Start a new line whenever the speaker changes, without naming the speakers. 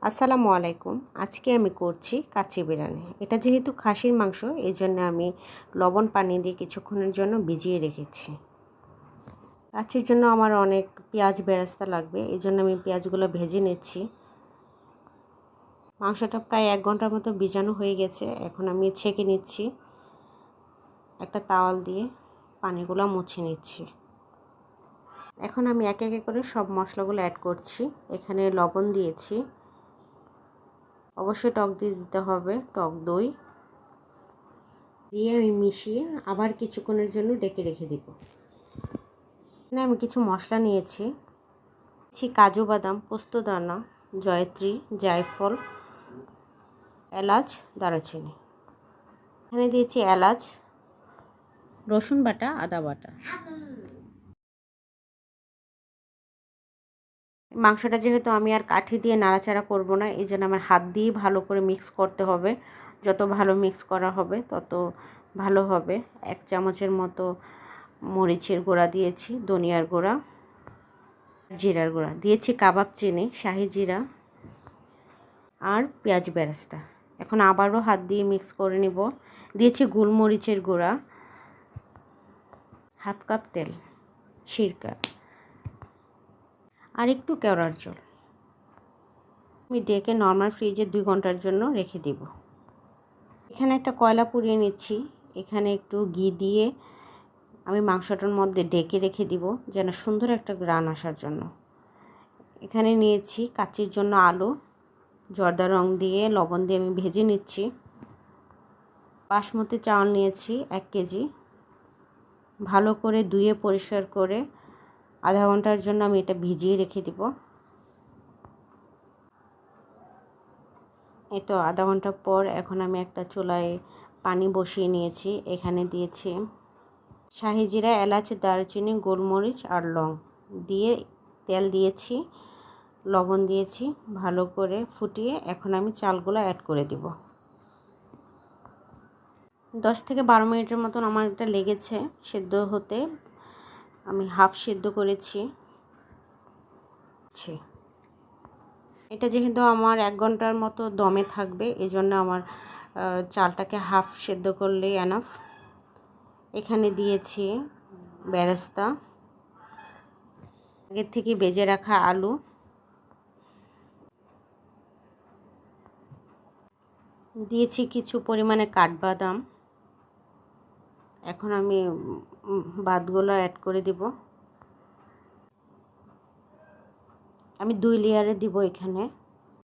আসসালামু আলাইকুম। আজকে আমি করছি কাচ্চি বিরিয়ানি। এটা যেহেতু খাসির মাংস, এই জন্য আমি লবণ পানি দিয়ে কিছুক্ষণের জন্য ভিজিয়ে রেখেছি। কাচ্চির জন্য আমার অনেক পেঁয়াজ বেরেস্তা লাগবে, এই জন্য আমি পেঁয়াজগুলো ভেজে নিচ্ছি। মাংসটা প্রায় 1 ঘন্টার মতো ভিজানো হয়ে গেছে। এখন আমি ছেঁকে নিচ্ছি। একটা তাওয়াল দিয়ে পানিগুলো মুছে নিচ্ছি। এখন আমি একে একে করে সব মশলাগুলো অ্যাড করছি। এখানে লবণ দিয়েছি, অবশ্যই টক দিয়ে দিতে হবে, টক দই দিয়ে আমি মিশিয়ে আবার কিছুক্ষণের জন্য ডেকে রেখে দিব। এখানে আমি কিছু মশলা নিয়েছি, কাজু বাদাম, পোস্তদানা, জয়ত্রী, জায়ফল, এলাচ, দারুচিনি। এখানে দিয়েছি এলাচ, রসুন বাটা, আদা বাটা। মাংসটা যেহেতু আমি আর কাঠি দিয়ে নাড়াচাড়া করব না, এই জন্য আমার হাত দিয়ে ভালো করে মিক্স করতে হবে। যত ভালো মিক্স করা হবে তত ভালো হবে। 1 চামচের মতো মরিচের গুঁড়া দিয়েছি, ধনিয়ার গুঁড়া, জিরার গুঁড়া দিয়েছি, কাবাব চিনি, শাহি জিরা আর পেঁয়াজ বেরেস্তা। এখন আবারও হাত দিয়ে মিক্স করে নিব। দিয়েছি গোলমরিচের গুঁড়া, 1/2 কাপ তেল, সিরকা আর একটু কেওড়ার জল। আমি ডেকে নর্মাল ফ্রিজে 2 ঘন্টার জন্য রেখে দিব। এখানে একটা কয়লা পুড়িয়ে নিচ্ছি। এখানে একটু ঘি দিয়ে আমি মাংসটার মধ্যে ডেকে রেখে দিব যেন সুন্দর একটা গ্রান আসার জন্য। এখানে নিয়েছি কাচ্চির জন্য আলু, জর্দা রং দিয়ে লবণ দিয়ে আমি ভেজে নিচ্ছি। বাসমতি চাউল নিয়েছি 1 কেজি, ভালো করে ধুয়ে পরিষ্কার করে আধা ঘন্টার জন্য আমি এটা ভিজিয়ে রেখে দিব। এই তো আধা ঘন্টা পর এখন আমি একটা চুলায় পানি বসিয়ে নিয়েছি। এখানে দিয়েছি শাহি জিরা, এলাচ, দারুচিনি, গোলমরিচ আর লং দিয়ে তেল দিয়েছি, লবণ দিয়েছি, ভালো করে ফুটিয়ে এখন আমি চালগুলো অ্যাড করে দিব। 10 থেকে 12 মিনিটের মতন আমার এটা লেগেছে সেদ্ধ হতে। আমি হাফ সেদ্ধ করেছি। এটা যেহেতু আমার 1 ঘন্টার মতো দমে থাকবে, এজন্য আমার চালটাকে হাফ সেদ্ধ করলেই এনাফ। এখানে দিয়েছি বেরেস্তা, আগের থেকে ভেজে রাখা আলু, দিয়েছি কিছু পরিমাণে কাঠবাদাম। এখন আমি বাদগুলো অ্যাড করে দিব। আমি 2 লেয়ারে দিব এখানে।